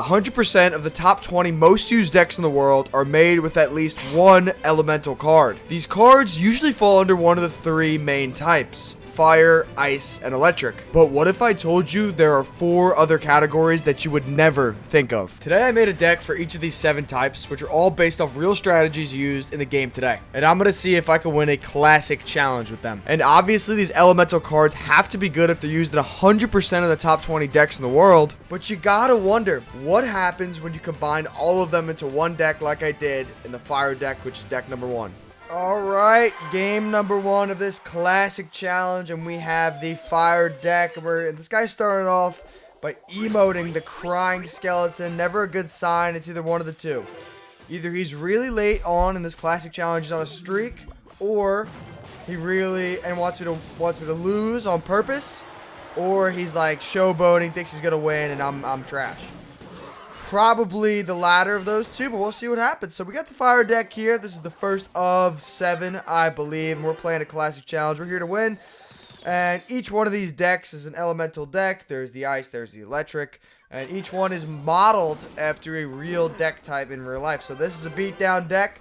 100% of the top 20 most used decks in the world are made with at least one elemental card. These cards usually fall under one of the three main types: fire, ice, and electric. But what if I told you there are 4 other categories that you would never think of? Today I made a deck for each of these 7 types, which are all based off real strategies used in the game today. And I'm going to see if I can win a classic challenge with them. And obviously these elemental cards have to be good if they're used in 100% of the top 20 decks in the world. But you gotta wonder, what happens when you combine all of them into one deck like I did in the fire deck, which is deck number 1. Alright, game number 1 of this classic challenge, and we have the fire deck where this guy started off by emoting the crying skeleton. Never a good sign. It's either one of the two. Either he's really late on in this classic challenge, he's on a streak, or he really wants me to lose on purpose, or he's like showboating, thinks he's gonna win, and I'm trash. Probably the latter of those two, but we'll see what happens. So we got the fire deck here. This is the first of 7, I believe, and we're playing a classic challenge. We're here to win, and each one of these decks is an elemental deck. There's the ice, there's the electric, and each one is modeled after a real deck type in real life. So this is a beatdown deck.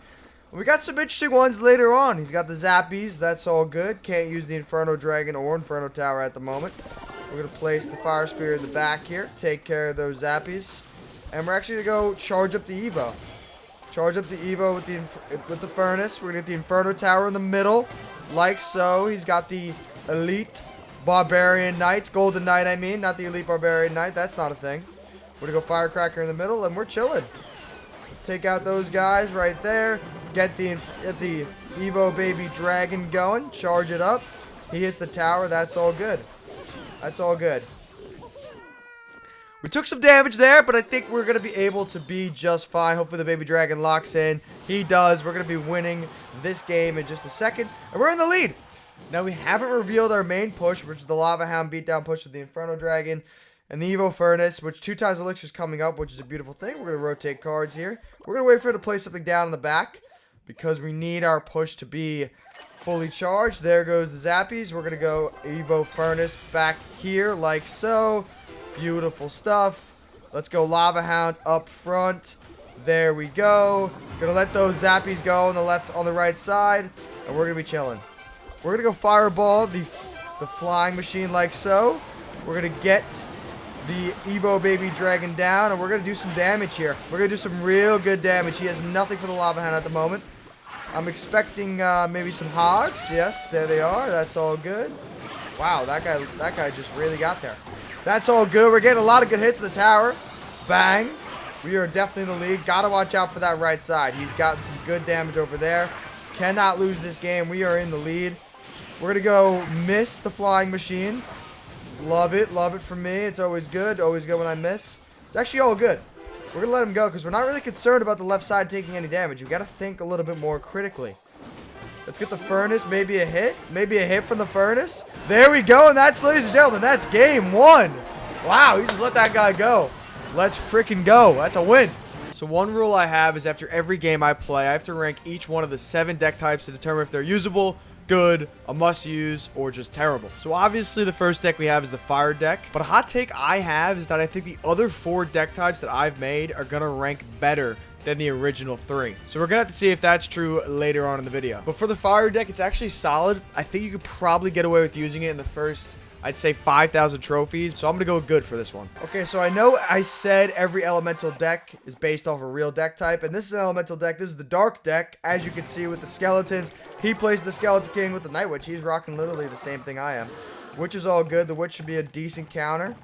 We got some interesting ones later on. He's got the Zappies. That's all good. Can't use the Inferno Dragon or Inferno Tower at the moment. We're going to place the Fire Spear in the back here. Take care of those Zappies. And we're actually going to go charge up the Evo. Charge up the Evo with the Furnace. We're going to get the Inferno Tower in the middle, like so. He's got the Elite Barbarian Knight. Golden Knight, I mean. Not the Elite Barbarian Knight. That's not a thing. We're going to go Firecracker in the middle, and we're chilling. Let's take out those guys right there. Get the Evo Baby Dragon going. Charge it up. He hits the tower. That's all good. That's all good. We took some damage there, but I think we're going to be able to be just fine. Hopefully the Baby Dragon locks in. He does. We're going to be winning this game in just a second. And we're in the lead. Now, we haven't revealed our main push, which is the Lava Hound beatdown push with the Inferno Dragon and the Evo Furnace, which 2 times Elixir is coming up, which is a beautiful thing. We're going to rotate cards here. We're going to wait for it to play something down in the back because we need our push to be fully charged. There goes the Zappies. We're going to go Evo Furnace back here like so. Beautiful stuff. Let's go Lava Hound up front. There we go. Gonna let those Zappies go on the left, on the right side, and we're gonna be chilling. We're gonna go Fireball the flying machine like so. We're gonna get the Evo Baby Dragon down, and we're gonna do some damage here. We're gonna do some real good damage. He has nothing for the Lava Hound at the moment. I'm expecting maybe some hogs. Yes, there they are. That's all good. Wow, that guy just really got there. That's all good. We're getting a lot of good hits in the tower. Bang. We are definitely in the lead. Gotta watch out for that right side. He's gotten some good damage over there. Cannot lose this game. We are in the lead. We're gonna go miss the flying machine. Love it. Love it for me. It's always good. Always good when I miss. It's actually all good. We're gonna let him go because we're not really concerned about the left side taking any damage. We gotta think a little bit more critically. Let's get the Furnace. Maybe a hit. Maybe a hit from the Furnace. There we go. And that's, ladies and gentlemen, that's game 1. Wow, he just let that guy go. Let's freaking go. That's a win. So one rule I have is after every game I play, I have to rank each one of the 7 deck types to determine if they're usable, good, a must-use, or just terrible. So obviously the first deck we have is the fire deck. But a hot take I have is that I think the other 4 deck types that I've made are going to rank better than the original 3. So we're gonna have to see if that's true later on in the video. But for the fire deck, it's actually solid. I think you could probably get away with using it in the first, I'd say, 5,000 trophies. So I'm gonna go good for this one. Okay, so I know I said every elemental deck is based off a real deck type, and this is an elemental deck. This is the dark deck, as you can see with the skeletons. He plays the Skeleton King with the Night Witch. He's rocking literally the same thing I am, which is all good. The Witch should be a decent counter.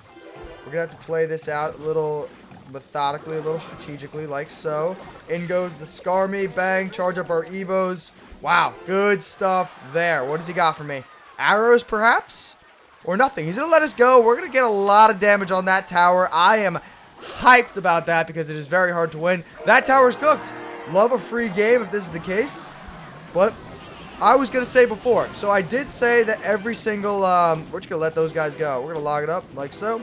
We're gonna have to play this out a little methodically, a little strategically, like so. In goes the Skarmy. Bang. Charge up our Evos. Wow. Good stuff there. What does he got for me? Arrows, perhaps? Or nothing. He's going to let us go. We're going to get a lot of damage on that tower. I am hyped about that because it is very hard to win. That tower is cooked. Love a free game if this is the case. But I was going to say before. So I did say that every single... we're just going to let those guys go. We're going to log it up like so.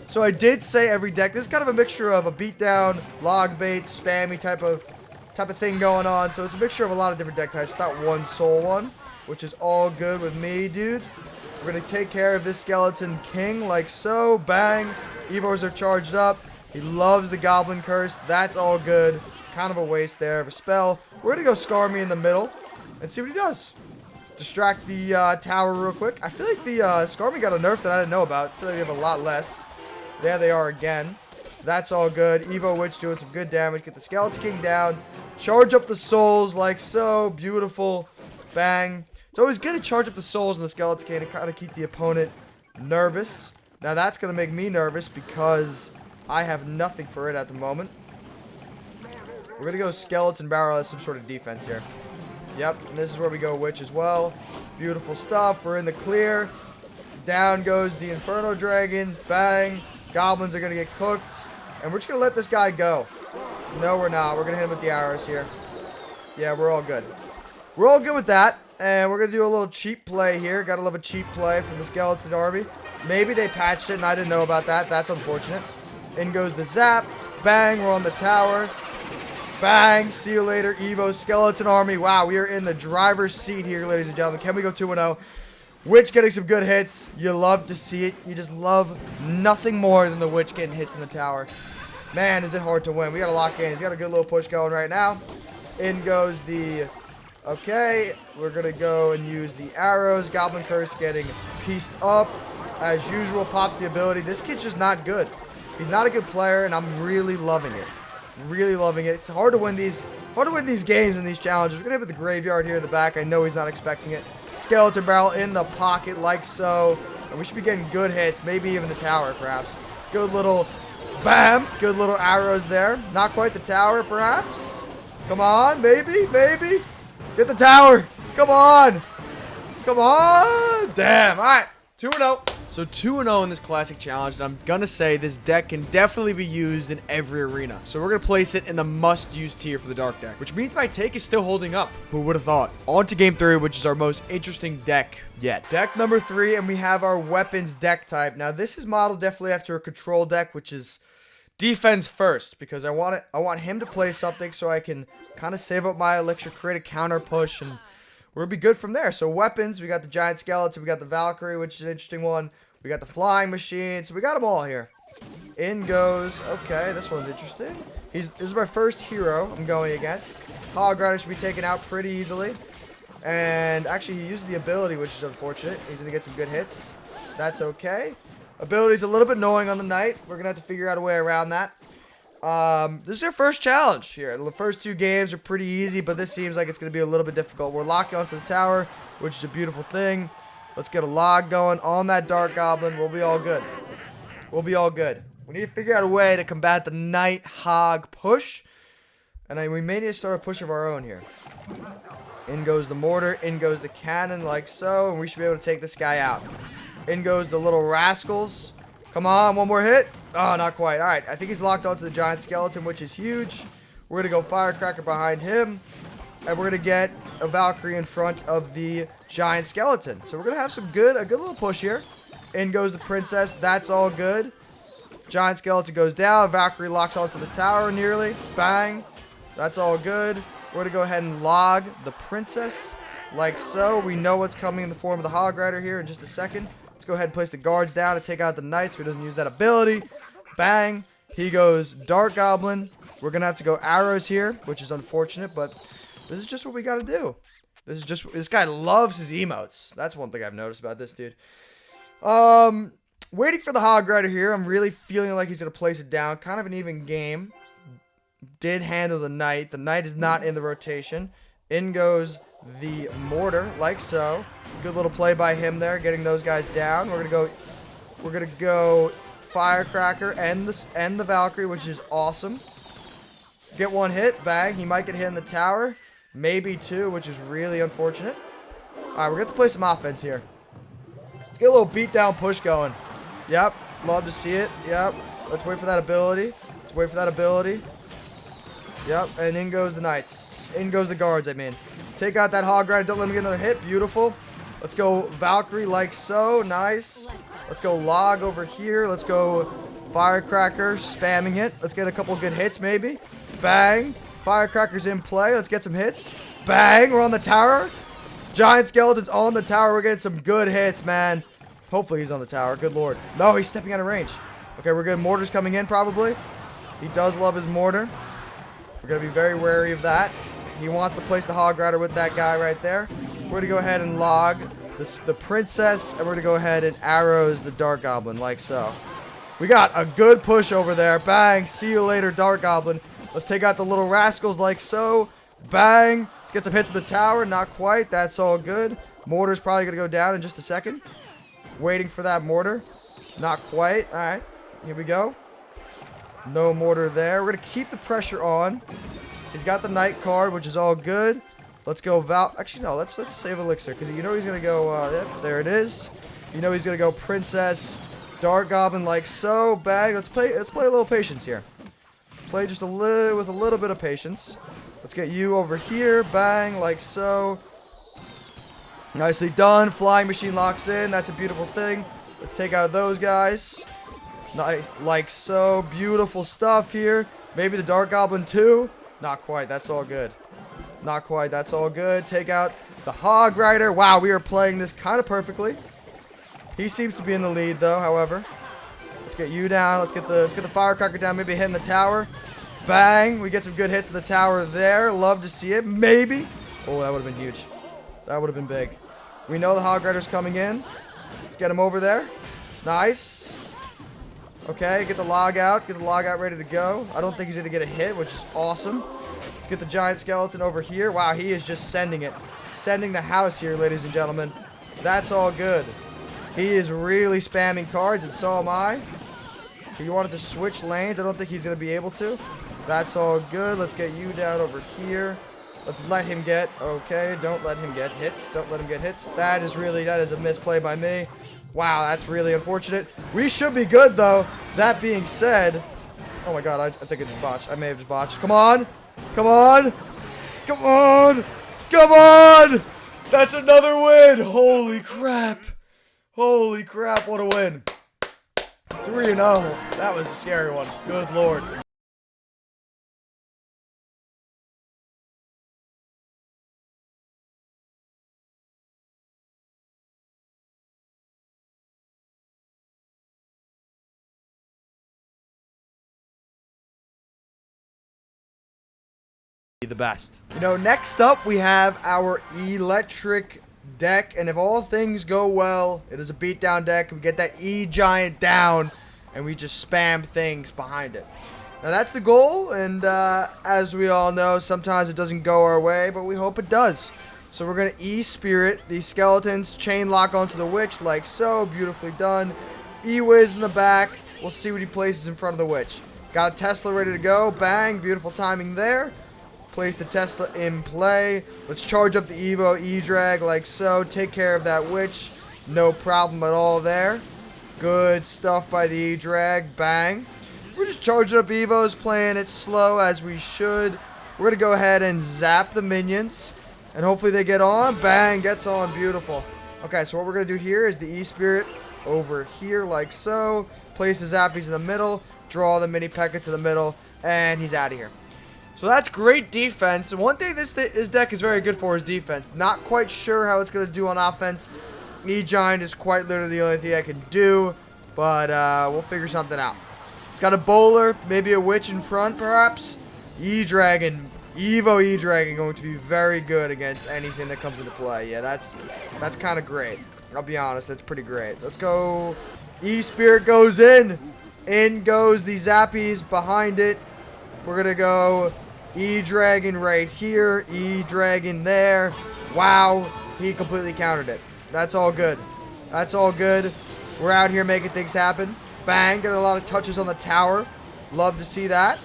So I did say every deck. This is kind of a mixture of a beatdown, log bait, spammy type of thing going on. So it's a mixture of a lot of different deck types. It's not one sole one, which is all good with me, dude. We're going to take care of this skeleton king like so. Bang. Evos are charged up. He loves the goblin curse. That's all good. Kind of a waste there of a spell. We're going to go Skarmy in the middle and see what he does. Distract the tower real quick. I feel like the Skarmy got a nerf that I didn't know about. I feel like they have a lot less. There they are again. That's all good. Evo Witch doing some good damage. Get the Skeleton King down. Charge up the souls like so. Beautiful. Bang. It's always good to charge up the souls in the Skeleton King to kind of keep the opponent nervous. Now that's going to make me nervous because I have nothing for it at the moment. We're going to go Skeleton Barrel as some sort of defense here. Yep, and this is where we go Witch as well. Beautiful stuff. We're in the clear. Down goes the Inferno Dragon. Bang. Goblins are going to get cooked. And we're just going to let this guy go. No, we're not. We're going to hit him with the arrows here. Yeah, we're all good. We're all good with that. And we're going to do a little cheap play here. Got to love a cheap play from the Skeleton Army. Maybe they patched it and I didn't know about that. That's unfortunate. In goes the Zap. Bang, we're on the tower. Bang, see you later, Evo Skeleton Army. Wow, we are in the driver's seat here, ladies and gentlemen. Can we go 2-0? Witch getting some good hits. You love to see it. You just love nothing more than the Witch getting hits in the tower. Man, is it hard to win. We got to lock in. He's got a good little push going right now. In goes the... Okay, we're going to go and use the arrows. Goblin Curse getting pieced up. As usual, pops the ability. This kid's just not good. He's not a good player, and I'm really loving it. Really loving it. It's hard to win these games and these challenges. We're going to hit the graveyard here in the back. I know he's not expecting it. Skeleton Barrel in the pocket like so. And we should be getting good hits. Maybe even the tower, perhaps. Good little bam. Good little arrows there. Not quite the tower, perhaps. Come on. Maybe. Maybe. Get the tower. Come on. Come on. Damn. All right. 2-0. So 2-0 in this classic challenge, and I'm gonna say this deck can definitely be used in every arena. So we're gonna place it in the must-use tier for the dark deck, which means my take is still holding up. Who would have thought? On to game 3, which is our most interesting deck yet. Deck number 3, and we have our weapons deck type. Now this is modeled definitely after a control deck, which is defense first, because I want him to play something so I can kind of save up my elixir, create a counter push, and we'll be good from there. So weapons, we got the giant skeleton, we got the Valkyrie, which is an interesting one. We got the flying machine, so we got them all here. In goes, okay, this one's interesting. This is my first hero I'm going against. Hog Rider should be taken out pretty easily. And actually, he used the ability, which is unfortunate. He's going to get some good hits. That's okay. Ability's a little bit annoying on the knight. We're going to have to figure out a way around that. This is our first challenge here. The first 2 games are pretty easy, but this seems like it's going to be a little bit difficult. We're locking onto the tower, which is a beautiful thing. Let's get a log going on that Dark Goblin. We'll be all good. We'll be all good. We need to figure out a way to combat the Knight Hog push. And we may need to start a push of our own here. In goes the mortar. In goes the cannon like so. And we should be able to take this guy out. In goes the little rascals. Come on, one more hit. Oh, not quite. All right, I think he's locked onto the giant skeleton, which is huge. We're going to go Firecracker behind him. And we're going to get a Valkyrie in front of the giant skeleton. So we're going to have a good little push here. In goes the princess. That's all good. Giant skeleton goes down. Valkyrie locks onto the tower nearly. Bang. That's all good. We're going to go ahead and log the princess like so. We know what's coming in the form of the Hog Rider here in just a second. Let's go ahead and place the guards down to take out the knight so he doesn't use that ability. Bang. He goes Dark Goblin. We're going to have to go arrows here, which is unfortunate, but this is just what we got to do. This guy loves his emotes. That's one thing I've noticed about this dude. Waiting for the Hog Rider here. I'm really feeling like he's going to place it down. Kind of an even game. Did handle the knight. The knight is not in the rotation. In goes the mortar, like so. Good little play by him there, getting those guys down. We're gonna go Firecracker and the Valkyrie, which is awesome. Get one hit, bang. He might get hit in the tower. Maybe 2, which is really unfortunate. Alright, we're going to play some offense here. Let's get a little beatdown push going. Yep, love to see it. Yep, let's wait for that ability. Let's wait for that ability. Yep, and in goes the knights. In goes the guards, I mean. Take out that Hog Rider. Don't let him get another hit. Beautiful. Let's go Valkyrie like so. Nice. Let's go log over here. Let's go Firecracker. Spamming it. Let's get a couple good hits maybe. Bang. Firecracker's in play. Let's get some hits. Bang. We're on the tower. Giant skeleton's on the tower. We're getting some good hits, man. Hopefully he's on the tower. Good lord. No, he's stepping out of range. Okay, we're good. Mortar's coming in, probably. He does love his mortar. We're going to be very wary of that. He wants to place the hog rider with that guy right there. We're going to go ahead and log the princess, and we're going to go ahead and arrows the dark goblin, like so. We got a good push over there. Bang. See you later, dark goblin. Let's take out the little rascals, like so. Bang. Let's get some hits of the tower. Not quite. That's all good. Mortar's probably going to go down in just a second. Waiting for that mortar. Not quite. All right. Here we go. No mortar there. We're going to keep the pressure on. He's got the knight card, which is all good. Let's go Val. Actually, no. Let's save elixir because you know he's going to go. Yep, there it is. You know he's going to go princess, dark goblin, like so. Bang. Let's play a little patience here. Play just with a little bit of patience. Let's get you over here. Bang, like so. Nicely done. Flying machine locks in. That's a beautiful thing. Let's take out those guys. Nice, like so. Beautiful stuff here. Maybe the dark goblin too. Not quite. That's all good. Not quite. That's all good. Take out the hog rider. Wow, we are playing this kind of perfectly. He seems to be in the lead though. However, let's get you down. Let's get the firecracker down. Maybe hitting the tower. Bang. We get some good hits to the tower there. Love to see it. Maybe. Oh, that would have been huge. That would have been big. We know the hog rider's coming in. Let's get him over there. Nice. Okay, get the log out. Get the log out ready to go. I don't think he's going to get a hit, which is awesome. Let's get the giant skeleton over here. Wow, he is just sending it. Sending the house here, ladies and gentlemen. That's all good. He is really spamming cards, and so am I. If you wanted to switch lanes, I don't think he's going to be able to. That's all good. Let's get you down over here. Let's let him get, okay, don't let him get hits. Don't let him get hits. That is a misplay by me. Wow, that's really unfortunate. We should be good, though. That being said, oh my god, I think I just botched. I may have just botched. Come on. Come on. Come on. Come on. That's another win. Holy crap. Holy crap, what a win. 3-0. That was a scary one. Good lord. The best. You know, next up we have our electric deck, and if all things go well, it is a beatdown deck. We get that E giant down and we just spam things behind it. Now that's the goal, and as we all know, sometimes it doesn't go our way, but we hope it does. So we're gonna E spirit these skeletons, chain lock onto the witch like so. Beautifully done. E-Wiz in the back. We'll see what he places in front of the witch. Got a Tesla ready to go. Bang, beautiful timing there. Place the Tesla in play. Let's charge up the Evo E-Drag like so. Take care of that witch. No problem at all there. Good stuff by the E-Drag. Bang. We're just charging up Evos, playing it slow as we should. We're going to go ahead and zap the minions. And hopefully they get on. Bang. Gets on. Beautiful. Okay, so what we're going to do here is the E-Spirit over here like so. Place the Zappies in the middle. Draw the Mini P.E.K.K.A to the middle. And he's out of here. So that's great defense. And one thing this deck is very good for is defense. Not quite sure how it's going to do on offense. E-Giant is quite literally the only thing I can do. But we'll figure something out. It's got a bowler, maybe a witch in front perhaps. E-Dragon, Evo E-Dragon going to be very good against anything that comes into play. Yeah, that's kind of great. I'll be honest, that's pretty great. Let's go. E-Spirit goes in. In goes the Zappies behind it. We're going to go E-Dragon right here. E-Dragon there. Wow. He completely countered it. That's all good. That's all good. We're out here making things happen. Bang. Get a lot of touches on the tower. Love to see that.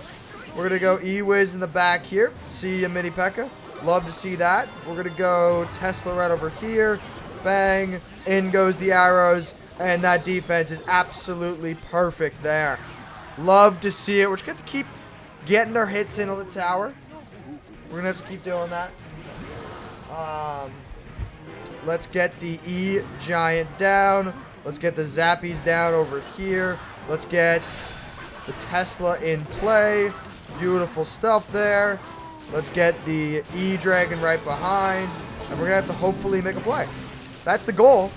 We're going to go E-Wiz in the back here. See a Mini P.E.K.K.A. Love to see that. We're going to go Tesla right over here. Bang. In goes the arrows. And that defense is absolutely perfect there. Love to see it. We're just going to keep getting our hits in on the tower. We're going to have to keep doing that. Let's get the E-Giant down. Let's get the Zappies down over here. Let's get the Tesla in play. Beautiful stuff there. Let's get the E-Dragon right behind. And we're going to have to hopefully make a play. That's the goal.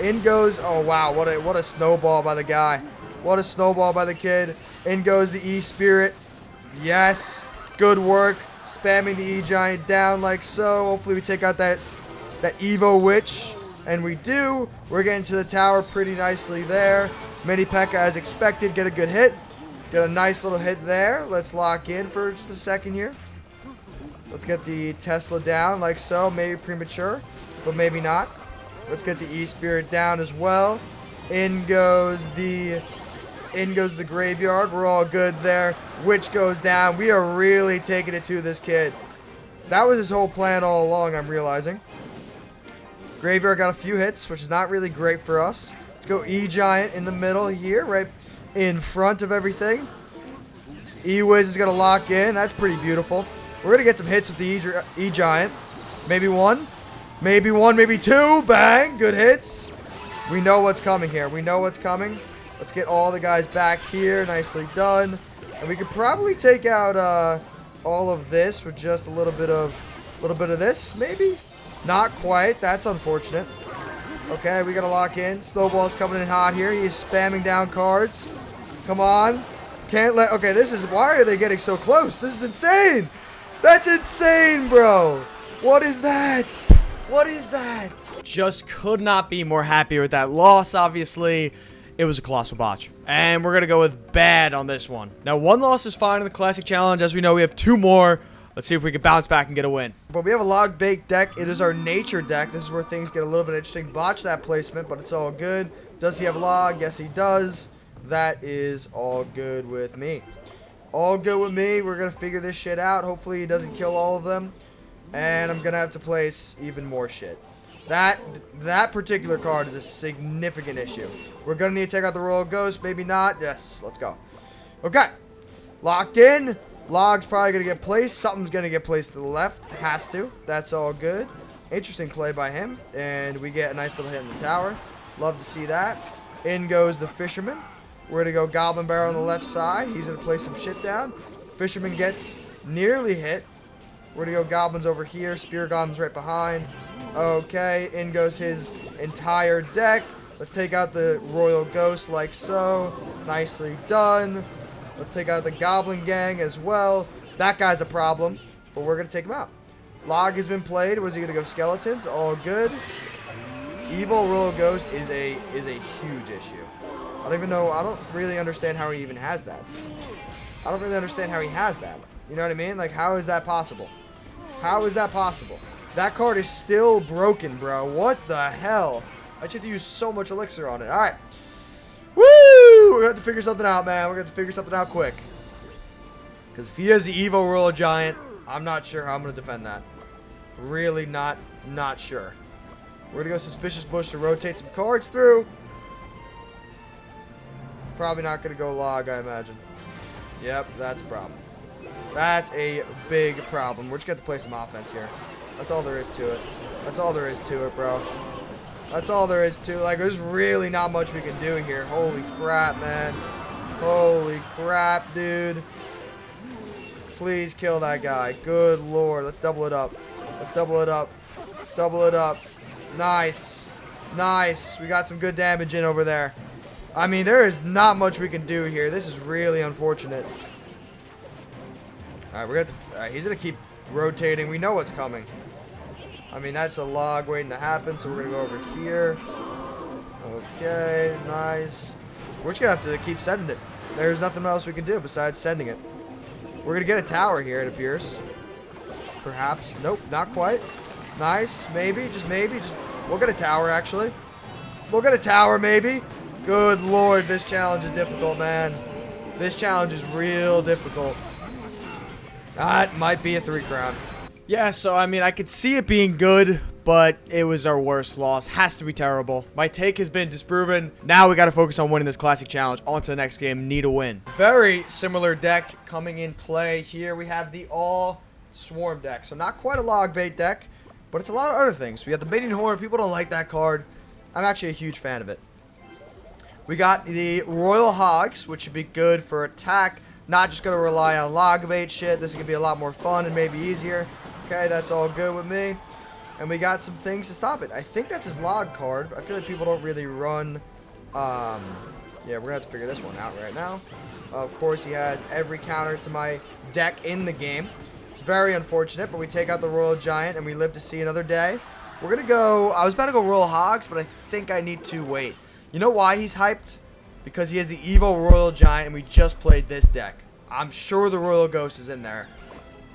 In goes, oh wow, what a snowball by the guy. What a snowball by the kid. In goes the E-Spirit. Yes, good work. Spamming the E-Giant down like so. Hopefully we take out that Evo Witch. And we do. We're getting to the tower pretty nicely there. Mini P.E.K.K.A as expected. Get a good hit. Get a nice little hit there. Let's lock in for just a second here. Let's get the Tesla down like so. Maybe premature, but maybe not. Let's get the E-Spirit down as well. In goes the Graveyard. We're all good there. Witch goes down. We are really taking it to this kid. That was his whole plan all along, I'm realizing. Graveyard got a few hits, which is not really great for us. Let's go E-Giant in the middle here, right in front of everything. E-Wiz is going to lock in. That's pretty beautiful. We're going to get some hits with the E-Giant. Maybe one. Maybe one, maybe two. Bang. Good hits. We know what's coming here. We know what's coming. Let's get all the guys back here. Nicely done. And we could probably take out all of this with just a little bit of this, maybe? Not quite. That's unfortunate. Okay, we got to lock in. Snowball's coming in hot here. He's spamming down cards. Come on. Can't let... Okay, this is... Why are they getting so close? This is insane. That's insane, bro. What is that? What is that? Just could not be more happy with that loss, obviously. It was a colossal botch. And we're going to go with bad on this one. Now, one loss is fine in the Classic Challenge. As we know, we have two more. Let's see if we can bounce back and get a win. But we have a log bait deck. It is our nature deck. This is where things get a little bit interesting. Botch that placement, but it's all good. Does he have log? Yes, he does. That is all good with me. All good with me. We're going to figure this shit out. Hopefully he doesn't kill all of them. And I'm going to have to place even more shit. That particular card is a significant issue. We're going to need to take out the Royal Ghost. Maybe not. Yes, let's go. Okay. Locked in. Log's probably going to get placed. Something's going to get placed to the left. Has to. That's all good. Interesting play by him. And we get a nice little hit in the tower. Love to see that. In goes the Fisherman. We're going to go Goblin Barrel on the left side. He's going to place some shit down. Fisherman gets nearly hit. We're going to go Goblins over here. Spear Goblins right behind. Okay. In goes his entire deck. Let's take out the Royal Ghost like so. Nicely done. Let's take out the Goblin Gang as well. That guy's a problem, but we're going to take him out. Log has been played. Was he going to go Skeletons? All good. Evil Royal Ghost is a huge issue. I don't even know. I don't really understand how he even has that. I don't really understand how he has that. You know what I mean? Like, how is that possible? How is that possible? That card is still broken, bro. What the hell? I should have to use so much elixir on it. All right. Woo! We're going to have to figure something out, man. We're going to have to figure something out quick. Because if he has the Evo Royal Giant, I'm not sure how I'm going to defend that. Really not sure. We're going to go Suspicious Bush to rotate some cards through. Probably not going to go Log, I imagine. Yep, that's a problem. That's a big problem. We're just going to play some offense here. That's all there is to it. That's all there is to it, bro. That's all there is to it. Like, there's really not much we can do here. Holy crap, man. Holy crap, dude. Please kill that guy. Good lord. Let's double it up. Let's double it up. Let's double it up. Nice. Nice. We got some good damage in over there. I mean, there is not much we can do here. This is really unfortunate. Alright, we're gonna he's gonna keep rotating. We know what's coming. I mean, that's a log waiting to happen, so we're gonna go over here. Okay, nice. We're just gonna have to keep sending it. There's nothing else we can do besides sending it. We're gonna get a tower here, it appears. Perhaps. Nope, not quite. Nice. Maybe, just we'll get a tower, actually. We'll get a tower, maybe. Good lord, this challenge is difficult, man. This challenge is real difficult. That might be a 3-crown. Yeah, so, I mean, I could see it being good, but it was our worst loss. Has to be terrible. My take has been disproven. Now we got to focus on winning this Classic Challenge. On to the next game. Need a win. Very similar deck coming in play here. We have the all Swarm deck. So not quite a log bait deck, but it's a lot of other things. We got the Mating Horn. People don't like that card. I'm actually a huge fan of it. We got the Royal Hogs, which should be good for attack. Not just going to rely on log bait shit. This is going to be a lot more fun and maybe easier. Okay, that's all good with me. And we got some things to stop it. I think that's his log card. I feel like people don't really run. Yeah, we're going to have to figure this one out right now. Of course, he has every counter to my deck in the game. It's very unfortunate, but we take out the Royal Giant and we live to see another day. We're going to go. I was about to go Royal Hogs, but I think I need to wait. You know why he's hyped? Because he has the Evo Royal Giant and we just played this deck. I'm sure the Royal Ghost is in there.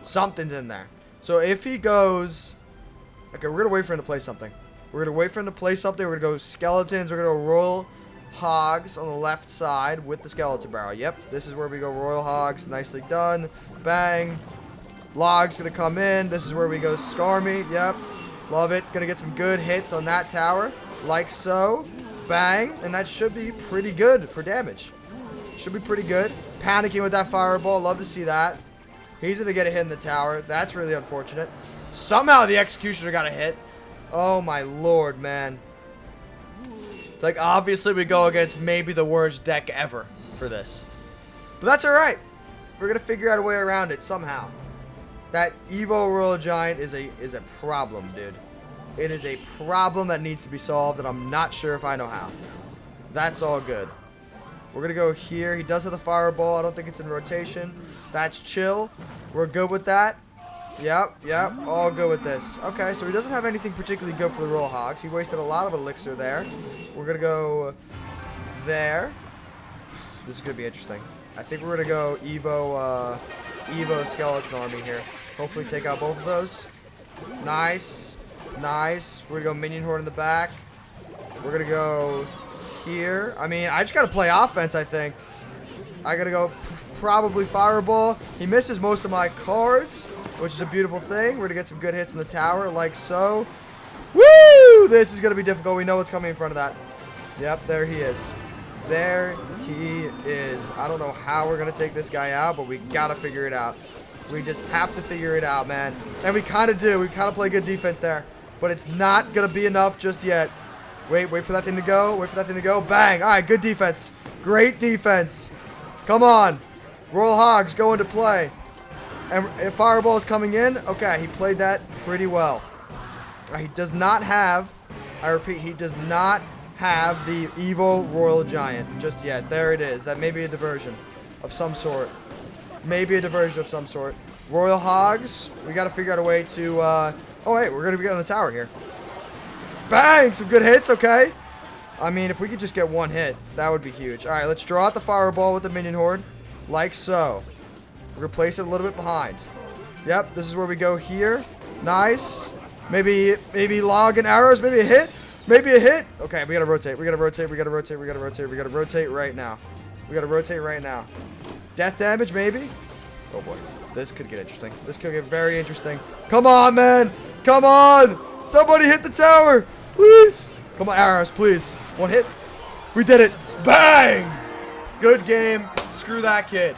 Something's in there. So if he goes... Okay, we're going to wait for him to play something. We're going to wait for him to play something. We're going to go Skeletons. We're going to go Royal Hogs on the left side with the Skeleton Barrel. Yep, this is where we go Royal Hogs. Nicely done. Bang. Log's going to come in. This is where we go Skarmy. Yep. Love it. Going to get some good hits on that tower. Like so. Bang. And that should be pretty good for damage. Should be pretty good. Panicking with that fireball. Love to see that. He's going to get a hit in the tower. That's really unfortunate. Somehow the Executioner got a hit. Oh my lord, man. It's like obviously we go against maybe the worst deck ever for this. But that's alright. We're going to figure out a way around it somehow. That Evo Royal Giant is a problem, dude. It is a problem that needs to be solved, and I'm not sure if I know how. That's all good. We're going to go here. He does have the fireball. I don't think it's in rotation. That's chill. We're good with that. Yep. All good with this. Okay, so he doesn't have anything particularly good for the Royal Hogs. He wasted a lot of elixir there. We're going to go there. This is going to be interesting. I think we're going to go Evo Skeleton Army here. Hopefully take out both of those. Nice. Nice. We're going to go Minion Horde in the back. We're going to go here. I mean, I just got to play offense, I think. I got to go probably Fireball. He misses most of my cards, which is a beautiful thing. We're going to get some good hits in the tower, like so. Woo! This is going to be difficult. We know what's coming in front of that. Yep, there he is. There he is. I don't know how we're going to take this guy out, but we got to figure it out. We just have to figure it out, man. And we kind of do. We kind of play good defense there. But it's not going to be enough just yet. Wait for that thing to go. Wait for that thing to go. Bang. All right, good defense. Great defense. Come on. Royal Hogs go into play. And if Fireball is coming in, okay, he played that pretty well. He does not have, I repeat, he does not have the Evo Royal Giant just yet. There it is. That may be a diversion of some sort. Maybe a diversion of some sort. Royal Hogs, we got to figure out a way to, oh wait, we're going to be on the tower here. Bang! Some good hits, okay. I mean, if we could just get one hit, that would be huge. All right, let's draw out the Fireball with the Minion Horde, like so. We're going to place it a little bit behind. Yep, this is where we go here. Nice. Maybe log and arrows, maybe a hit. Maybe a hit. Okay, we got to rotate. We got to rotate. We got to rotate. We got to rotate. We got to rotate right now. We got to rotate right now. Death damage, maybe. Oh, boy. This could get interesting. This could get very interesting. Come on, man. Come on. Somebody hit the tower. Please. Come on, arrows, please. One hit. We did it. Bang. Good game. Screw that kid.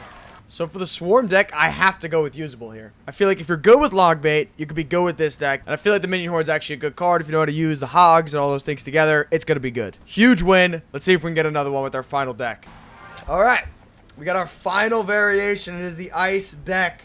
So for the Swarm deck, I have to go with Usable here. I feel like if you're good with Logbait, you could be good with this deck. And I feel like the Minion Horde's actually a good card. If you know how to use the Hogs and all those things together, it's going to be good. Huge win. Let's see if we can get another one with our final deck. All right. We got our final variation. It is the Ice deck.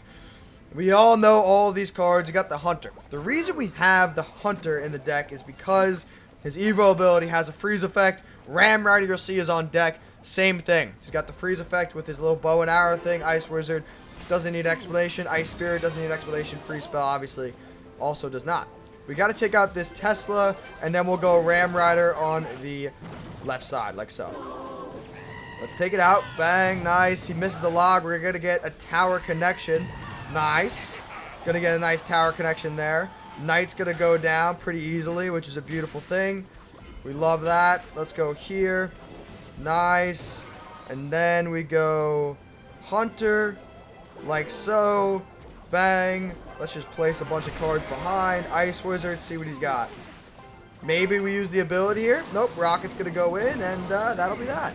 We all know all of these cards. You got the Hunter. The reason we have the Hunter in the deck is because his Evo ability has a freeze effect. Ram Rider, you'll see, is on deck. Same thing. He's got the freeze effect with his little bow and arrow thing. Ice Wizard doesn't need explanation. Ice Spirit doesn't need explanation. Free Spell, obviously, also does not. We got to take out this Tesla, and then we'll go Ram Rider on the left side, like so. Let's take it out. Bang. Nice. He misses the log. We're going to get a tower connection. Nice. Going to get a nice tower connection there. Knight's going to go down pretty easily, which is a beautiful thing. We love that. Let's go here. Nice. And then we go Hunter, like so. Bang. Let's just place a bunch of cards behind. Ice Wizard, see what he's got. Maybe we use the ability here. Nope, Rocket's going to go in, and that'll be that.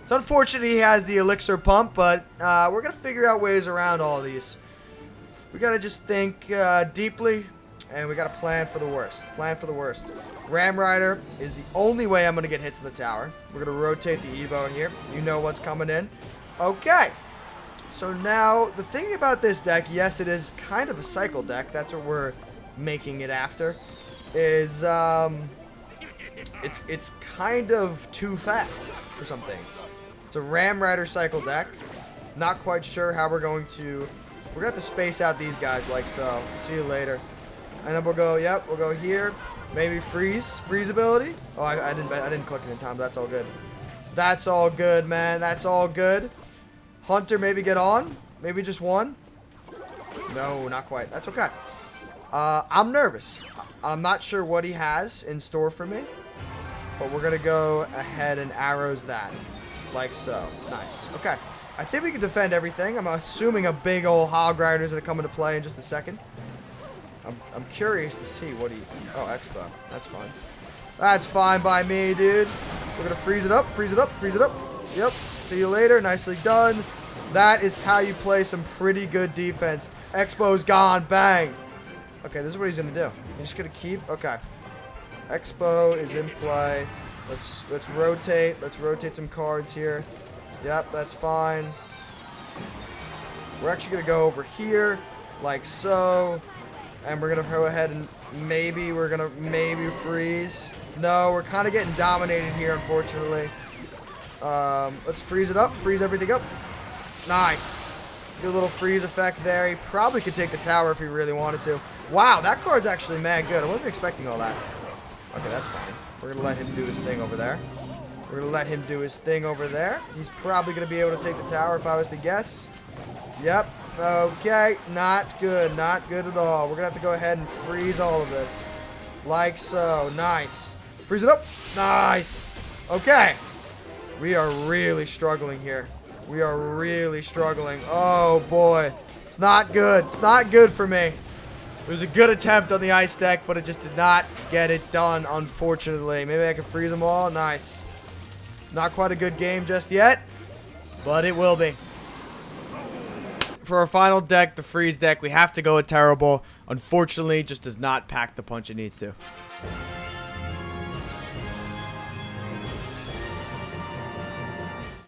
It's unfortunate he has the Elixir Pump, but we're going to figure out ways around all these. We got to just think deeply, and we got to plan for the worst. Plan for the worst. Ram Rider is the only way I'm going to get hits in the tower. We're going to rotate the Evo in here. You know what's coming in. Okay. So now, the thing about this deck, yes, it is kind of a cycle deck. That's what we're making it after. is it's kind of too fast for some things. It's a Ram Rider cycle deck. Not quite sure how we're going to have to space out these guys like so. See you later. And then we'll go, yep, we'll go here. Maybe freeze ability. Oh, I didn't click it in time, but that's all good. That's all good, man. That's all good. Hunter, maybe get on. Maybe just one. No, not quite. That's okay. I'm nervous. I'm not sure what he has in store for me. But we're going to go ahead and arrows that. Like so. Nice. Okay. I think we can defend everything. I'm assuming a big old hog rider is going to come into play in just a second. I'm curious to see what he... Oh, Expo. That's fine. That's fine by me, dude. We're going to freeze it up, freeze it up, freeze it up. Yep. See you later. Nicely done. That is how you play some pretty good defense. Expo's gone. Bang. Okay, this is what he's going to do. He's just going to keep... Okay. Expo is in play. Let's rotate. Let's rotate some cards here. Yep, that's fine. We're actually going to go over here, like so. And we're going to go ahead and maybe freeze. No, we're kind of getting dominated here, unfortunately. Let's freeze it up. Freeze everything up. Nice. Do a little freeze effect there. He probably could take the tower if he really wanted to. Wow, that card's actually mad good. I wasn't expecting all that. Okay, that's fine. We're going to let him do his thing over there. We're going to let him do his thing over there. He's probably going to be able to take the tower if I was to guess. Yep. Okay. Not good. Not good at all. We're going to have to go ahead and freeze all of this. Like so. Nice. Freeze it up. Nice. Okay. We are really struggling here. We are really struggling. Oh, boy. It's not good. It's not good for me. It was a good attempt on the ice deck, but it just did not get it done, unfortunately. Maybe I can freeze them all. Nice. Not quite a good game just yet, but it will be. For our final deck, the freeze deck, we have to go with Terrible. Unfortunately, it just does not pack the punch it needs to.